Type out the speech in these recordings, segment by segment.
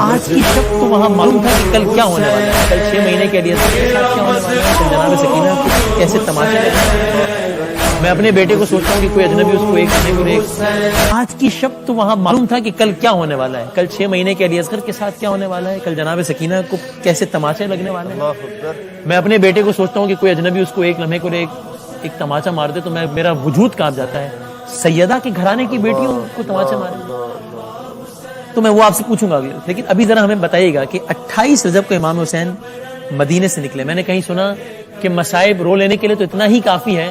آج کی شب تو وہاں معلوم تھا کہ کل کیا ہونے والا ہے، کل 6 مہینے کے لیے کیا ہونے والا ہے، کل جناب سکینہ کو کیسے تماشے لگے۔ میں اپنے بیٹے کو سوچتا ہوں کہ کوئی اجنبی اس کو ایک آج کی شب تو وہاں معلوم تھا کہ کل کیا ہونے والا ہے، کل 6 مہینے کے لیے اصغر کے ساتھ کیا ہونے والا ہے، کل جناب سکینہ کو کیسے تماشے لگنے والے ہیں۔ میں اپنے بیٹے کو سوچتا ہوں کہ کوئی اجنبی اس کو ایک لمحے کو ایک تماچا مار دے تو میرا وجود کانپ جاتا ہے۔ سیدہ کے گھرانے کی بیٹیوں کو تماچا مارے تو میں وہ آپ سے پوچھوں گا اگلے، لیکن ابھی ذرا ہمیں بتائیے گا کہ 28 رجب کو امام حسین مدینے سے نکلے۔ میں نے کہیں سنا کہ مصائب رو لینے کے لیے تو اتنا ہی کافی ہے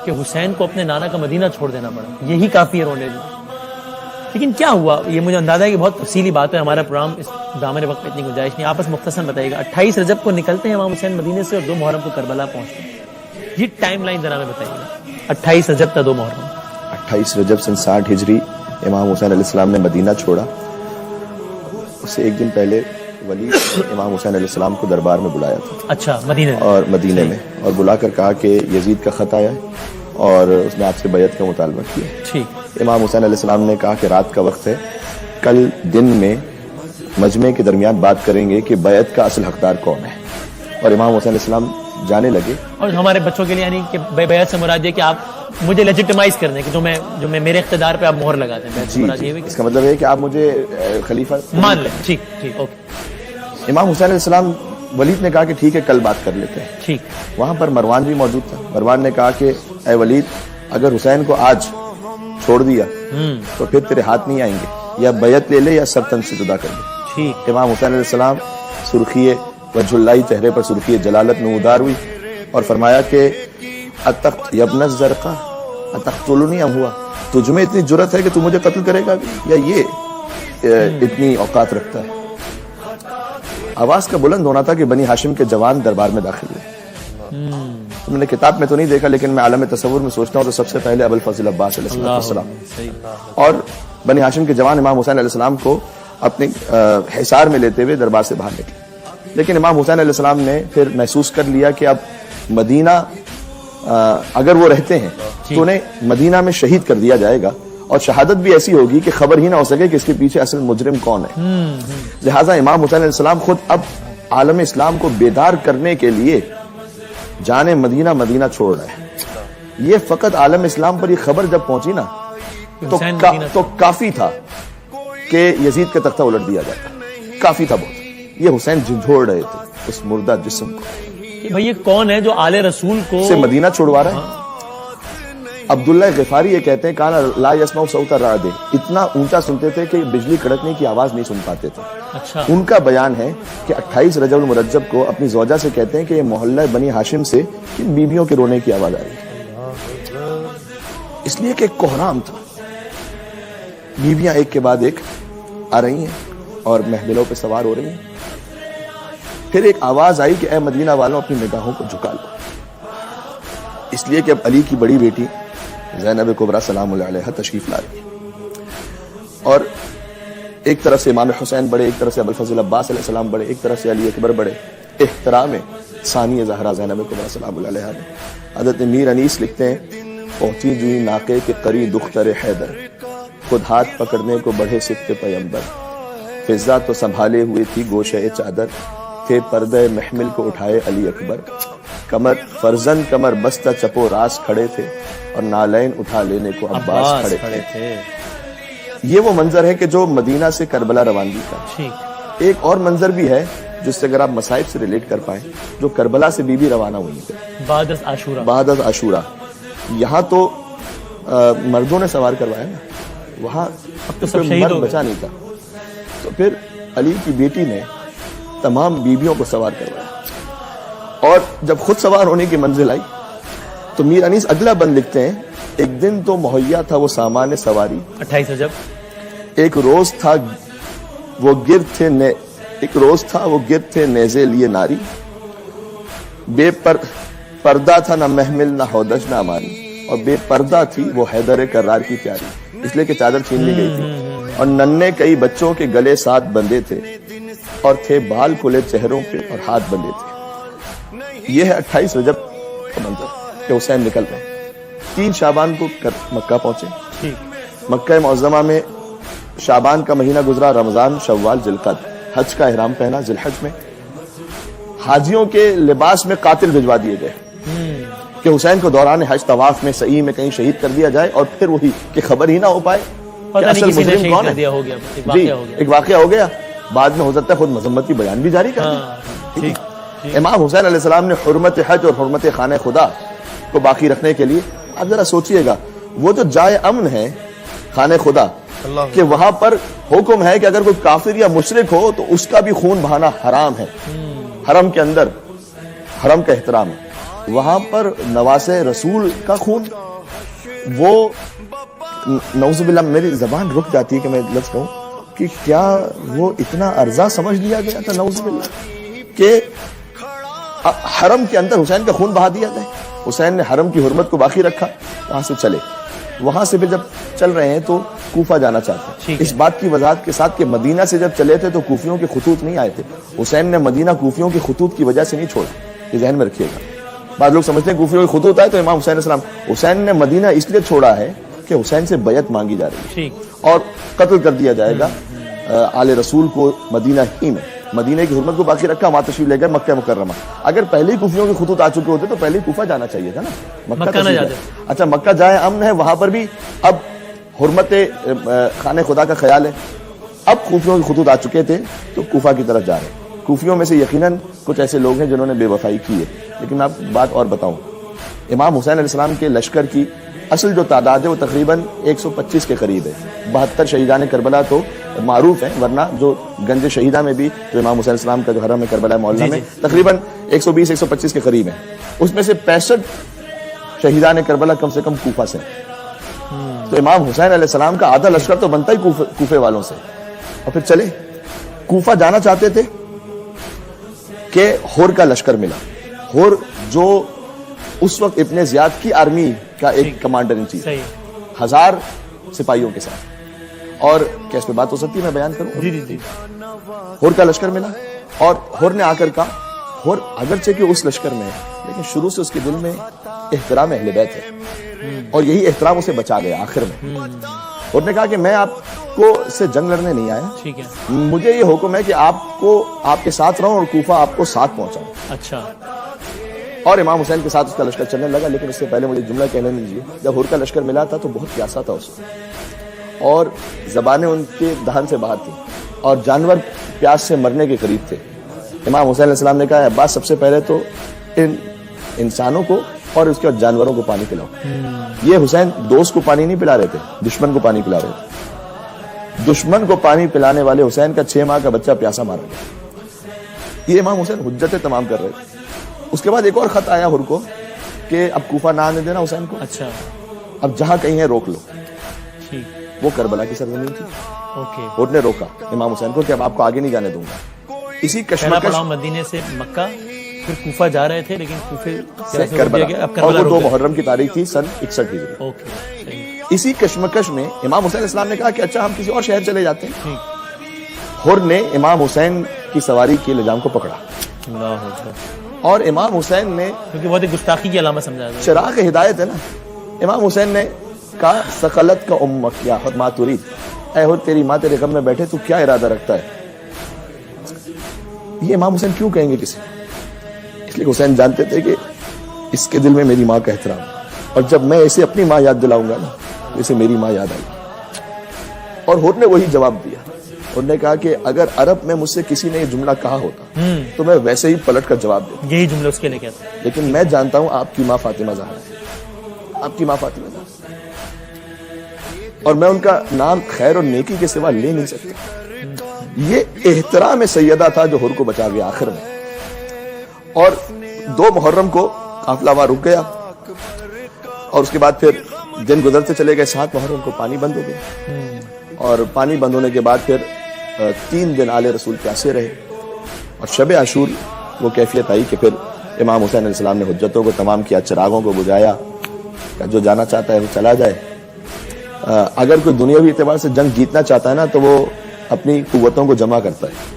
کہ حسین کو اپنے نانا کا مدینہ چھوڑ دینا پڑا، یہی کافی ہے رونے لیے۔ لیکن کیا ہوا، یہ مجھے اندازہ ہے کہ بہت تفصیلی بات ہے، ہمارا پروگرام اس دامن وقت میں اتنی گنجائش نہیں، آپ بس مختصر بتائیے گا۔ 28 رجب کو نکلتے ہیں امام حسین مدینے سے اور 2 محرم کو کربلا پہنچتے ہیں، یہ ٹائم لائن ذرا ہمیں بتائیے گا۔ 28 رجب تا 2 محرم، 28 رجب سن 60 ہجری امام حسین علیہ السلام نے مدینہ چھوڑا۔ اس سے ایک دن پہلے ولی امام حسین علیہ السلام کو دربار میں بلایا تھا، اچھا مدینے میں، اور مدینے میں، اور بلا کر کہا کہ یزید کا خط آیا ہے اور اس نے آپ سے بیعت کا مطالبہ کیا۔ ٹھیک، امام حسین علیہ السلام نے کہا کہ رات کا وقت ہے، کل دن میں مجمع کے درمیان بات کریں گے کہ بیعت کا اصل حقدار کون ہے۔ اور امام حسین علیہ السلام جانے لگے۔ اور ہمارے بچوں کے لیے یعنی کہ بیعت سے مراد یہ کہ آپ مجھے لیجیٹمائز کر دیں کہ جو میں میرے اقتدار پہ آپ مہر لگا دیں، بیعت سے مراد یہ ہے کہ اس کا مطلب ہے کہ آپ مجھے خلیفہ مان لیں۔ ٹھیک ٹھیک، اوکے، امام حسین علیہ السلام، ولید نے کہا کہ ٹھیک ہے کل بات کر لیتے ہیں۔ ٹھیک، وہاں پر مروان بھی موجود تھا۔ مروان نے کہا کہ اے ولید، اگر حسین کو آج چھوڑ دیا تو پھر تیرے ہاتھ نہیں آئیں گے، یا بیعت لے لے یا سب تن سے جدا کر دے۔ ٹھیک، امام حسین علیہ السلام سرخی وجہ اللہ، چہرے پر سرخی جلالت نمودار ہوئی اور فرمایا کہ اتقت یبن الزرقاء اتقتلنی ام ہوا، تجھ میں اتنی جرت ہے کہ تو مجھے قتل کرے گا یا یہ اتنی اوقات رکھتا ہے۔ آواز کا بلند ہونا تھا کہ بنی ہاشم کے جوان دربار میں داخل ہوئے۔ میں نے کتاب میں تو نہیں دیکھا، لیکن میں عالم تصور میں سوچتا ہوں تو سب سے پہلے ابوالفضل عباس علیہ السلام اور بنی ہاشم کے جوان امام حسین علیہ السلام کو اپنے حصار میں لیتے ہوئے دربار سے باہر نکلے۔ لیکن امام حسین علیہ السلام نے پھر محسوس کر لیا کہ اب مدینہ اگر وہ رہتے ہیں تو انہیں مدینہ میں شہید کر دیا جائے گا، اور شہادت بھی ایسی ہوگی کہ خبر ہی نہ ہو سکے کہ اس کے پیچھے اصل مجرم کون ہے۔ لہٰذا امام حسین علیہ السلام خود اب عالم اسلام کو بیدار کرنے کے لیے جانے مدینہ چھوڑ رہے ہیں۔ یہ فقط عالم اسلام پر یہ خبر جب پہنچی نا تو کافی تھا کہ یزید کا تختہ الٹ دیا جاتا، کافی تھا بہت۔ یہ حسین جھنجھوڑ رہے تھے اس مردہ جسم کو کہ بھئی یہ کون ہے جو آل رسول کو سے مدینہ چھوڑوا رہا ہے۔ عبداللہ غفاری یہ کہتے ہیں کانا لا یسمع صوت الرعد، اتنا اونچا سنتے تھے کہ بجلی کڑکنے کی آواز نہیں سن پاتے تھے۔ اچھا، ان کا بیان ہے کہ 28 رجب المرجب کو اپنی زوجہ سے کہتے ہیں کہ یہ محلہ بنی ہاشم سے بیویوں کے رونے کی آواز آ رہی ہے، اس لیے کہ ایک کوہرام تھا، بیویاں ایک کے بعد ایک آ رہی ہیں اور محملوں پہ سوار ہو رہی ہیں۔ پھر ایک آواز آئی کہ اے مدینہ والوں اپنی نگاہوں کو جھکا لو، اس لیے کہ اب علی کی بڑی بیٹی زینب کبریٰ سلام اللہ علیہا تشریف لا رہی ہے، اور ایک طرف سے امام حسین بڑے، ایک طرف سے ابوالفضل عباس علیہ السلام بڑے، ایک طرف سے علی اکبر بڑے، احترام ثانی زہرا زینب کبریٰ سلام اللہ علیہا میں۔ حضرت میر انیس لکھتے ہیں پہنچی جوئی ناقے کے قری دختر حیدر، خود ہاتھ پکڑنے کو بڑھے صفت پیمبر، فضا تو سنبھالے ہوئے تھی گوشہ چادر، تھے پردہ محمل کو اٹھائے علی اکبر، کمر فرزن کمر بستہ چپو راس کھڑے تھے اور نالین اٹھا لینے کو عباس کھڑے تھے۔ یہ وہ منظر ہے کہ جو مدینہ سے کربلا روانگی کا۔ ایک اور منظر بھی ہے جس سے اگر آپ مصائب سے ریلیٹ کر پائیں، جو کربلا سے بی بی روانہ ہوئی تھے بعد از عاشورہ۔ یہاں تو مردوں نے سوار کروایا نا، وہاں اب تو مرد بچا نہیں تھا، تو پھر علی کی بیٹی نے تمام بیویوں کو سوار کروایا، اور جب خود سوار ہونے کی منزل آئی تو میر انیس اگلا بند لکھتے ہیں ایک دن تو مہیا تھا وہ سامان سواری، 28 رجب، ایک روز تھا وہ گرد تھے نیزے لیے ناری، بے پردہ تھا نہ محمل نہ ہودج نہ امانی، اور بے پردہ تھی وہ حیدر کرار کی پیاری، اس لیے کہ چادر چھین لی گئی تھی، اور ننھے کئی بچوں کے گلے ساتھ بندے تھے، اور تھے بال کھلے چہروں پہ اور ہاتھ بندے تھے۔ یہ ہے 28 رجب کا منظر کہ حسین نکل رہے ہیں۔ 3 شعبان کو مکہ پہنچے۔ مکہ معظمہ میں شعبان کا مہینہ گزرا، رمضان، شوال، ذوالقعدہ، حج کا احرام پہنا ذوالحج میں، حاجیوں کے لباس میں قاتل بھجوا دیے گئے کہ حسین کو دوران حج طواف میں سعی میں کہیں شہید کر دیا جائے، اور پھر وہی کہ خبر ہی نہ ہو پائے کہ اصل مجرم کون ہے۔ جی ایک واقعہ ہو گیا، بعد میں ہو سکتا ہے خود مذمتی بیان بھی جاری کر دیں۔ امام حسین علیہ السلام نے حرمت حج اور حرمت خانہ خدا کو باقی رکھنے کے لیے، آپ ذرا سوچئے گا، وہ جو جائے امن ہے خانہ خدا کہ وہاں پر حکم ہے کہ اگر کوئی کافر یا مشرک ہو تو اس کا بھی خون بہانا حرام ہے، حرم کے اندر حرم کا احترام ہے، وہاں پر نواسے رسول کا خون، وہ نعوذ باللہ میری زبان رک جاتی ہے کہ میں لفظ کہوں کہ کیا وہ اتنا ارزا سمجھ لیا گیا تھا نعوذ باللہ کہ حرم کے اندر حسین کا خون بہا دیا جائے۔ حسین نے حرم کی حرمت کو باقی رکھا، وہاں سے چلے، وہاں سے پھر جب چل رہے ہیں تو کوفہ جانا چاہتے ہیں۔ اس بات کی وضاحت کے ساتھ کہ مدینہ سے جب چلے تھے تو کوفیوں کے خطوط نہیں آئے تھے، حسین نے مدینہ کوفیوں کے خطوط کی وجہ سے نہیں چھوڑا، یہ ذہن میں رکھیے گا۔ بعض لوگ سمجھتے ہیں کوفیوں کے خطوط آئے تو امام حسین علیہ السلام، حسین نے مدینہ اس لیے چھوڑا ہے کہ حسین سے بیعت مانگی جا رہی ہے اور قتل کر دیا جائے گا آل رسول کو مدینہ ہی میں۔ مدینہ کی حرمت کو باقی رکھا، وہاں تشریف لے گئے مکہ مکرمہ۔ اگر پہلے ہی کوفیوں کے خطوط آ چکے ہوتے تو پہلے کوفہ جانا چاہیے تھا نا، مکہ نہ جاتے۔ اچھا مکہ جائے امن ہے، وہاں پر بھی اب حرمت خانہ خدا کا خیال ہے، اب کوفیوں کے خطوط آ چکے تھے تو کوفہ کی طرف جا رہے ہیں۔ کوفیوں میں سے یقیناً کچھ ایسے لوگ ہیں جنہوں نے بے وفائی کی ہے، لیکن میں آپ بات اور بتاؤں، امام حسین علیہ السلام کے لشکر کی اصل جو تعداد ہے وہ تقریباً 125 کے قریب ہے۔ 72 شہیدان کربلا تو معروف ہیں، ورنہ جو گنج شہیدہ میں بھی جو امام حسین السلام کا جو حرم ہے کربلا محلہ میں تقریباً 120-125 کے قریب ہیں، اس میں سے 65 شہیدان کربلا کم سے کم کوفہ سے، تو امام حسین علیہ السلام کا آدھا لشکر تو بنتا ہی کوفے والوں سے۔ اور پھر چلے کوفہ جانا چاہتے تھے کہ ہور کا لشکر ملا، ہور جو اس وقت ابن زیاد کی آرمی کا ایک کمانڈر ان چیف، 1000 سپاہیوں کے ساتھ، اور کیا اس پہ بات ہو سکتی ہے میں بیان کروں؟ جی ہور کا لشکر ملا، اور ہور نے آ کر کہا، ہور اگرچہ کہ اس لشکر میں لیکن شروع سے اس کے دل میں احترام اہل بیت ہے، اور یہی احترام اسے بچا گیا آخر میں۔ ہور نے کہا کہ میں آپ کو سے جنگ لڑنے نہیں آیا، مجھے یہ حکم ہے کہ آپ کے ساتھ رہوں اور کوفہ آپ کو ساتھ پہنچاؤں۔ اچھا، اور امام حسین کے ساتھ اس کا لشکر چلنے لگا، لیکن اس سے پہلے مجھے جملہ کہنے دیجیے، جب ہور کا لشکر ملا تھا تو بہت پیاسا تھا اس وقت، اور زبانیں ان کے دہن سے باہر تھیں، اور جانور پیاس سے مرنے کے قریب تھے۔ امام حسین علیہ السلام نے کہا عباس سب سے پہلے تو ان انسانوں کو اور اس کے بعد جانوروں کو پانی پلاؤ۔ یہ حسین دوست کو پانی نہیں پلا رہے تھے، دشمن کو پانی پلا رہے تھے۔ دشمن کو پانی پلانے والے حسین کا 6 ماہ کا بچہ پیاسا مارا گیا۔ یہ امام حسین حجتیں تمام کر رہے تھے۔ اس کے بعد ایک اور خط آیا ہر کو کہ اب کوفہ نہ آنے دینا حسین کو، اچھا اب جہاں کہیں ہے روک لو۔ وہ کربلا کی سرزمین تھی، ہر نے روکا امام حسین کو کہ اب آپ کو آگے نہیں جانے دوں گا۔ اسی کشمکش مدینے سے مکہ پھر کوفہ جا رہے تھے، لیکن کوفے سے کربلا، اور وہ 2 محرم کی تاریخ تھی سن 61 ہجری۔ اسی کشمکش میں امام حسین السلام نے کہا کہ اچھا ہم کسی اور شہر چلے جاتے ہیں۔ ہر نے امام حسین کی سواری کے لجام کو پکڑا، اور امام حسین نے، کیونکہ بہت گستاخی کی علامت سمجھا گیا، چراغ ہدایت ہے نا، امام حسین نے کہا ثقلت کا امک یا ما تريد، اے ہو تیری ماں تیرے غم میں بیٹھے تو کیا ارادہ رکھتا ہے۔ یہ امام حسین کیوں کہیں گے کسی؟ اس لیے حسین جانتے تھے کہ اس کے دل میں میری ماں کا احترام ہے، اور جب میں اسے اپنی ماں یاد دلاؤں گا نا تو اسے میری ماں یاد آئے گی۔ اور ہر نے وہی جواب دیا، انہوں نے کہا کہ اگر عرب میں مجھ سے کسی نے یہ جملہ کہا ہوتا تو میں ویسے ہی پلٹ کر جواب دیتا، یہی جملہ اس کے لیے کہتا، لیکن میں جانتا ہوں آپ کی ماں فاطمہ زہرا ہے، آپ کی ماں فاطمہ زہرا، اور میں ان کا نام خیر اور نیکی کے سوا لے نہیں سکتا۔ یہ احترام سیدہ تھا جو ہر کو بچا گیا آخر میں۔ اور 2 محرم کو قافلہ وہاں رک گیا، اور اس کے بعد پھر دن گزرتے چلے گئے، 7 محرم کو پانی بند ہو گیا، اور پانی بند ہونے کے بعد پھر 3 دن آل رسول پیاسے رہے، اور شب عاشور وہ کیفیت آئی کہ پھر امام حسین علیہ السلام نے حجتوں کو تمام کیا، چراغوں کو بجھایا کہ جو جانا چاہتا ہے وہ چلا جائے۔ اگر کوئی دنیاوی اعتبار سے جنگ جیتنا چاہتا ہے نا تو وہ اپنی قوتوں کو جمع کرتا ہے۔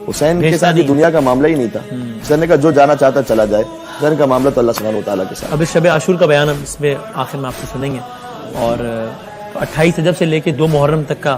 حسین کے ساتھ دنیا کا معاملہ ہی نہیں تھا، حسین نے کہا جو جانا چاہتا ہے چلا جائے، حسین کا معاملہ تو اللہ سبحانہ و تعالیٰ کے ساتھ۔ اب شب عاشور کا بیان ہم اس میں آخر میں آپ کو سنیں گے، اور 28 رجب سے لے کے 2 محرم تک کا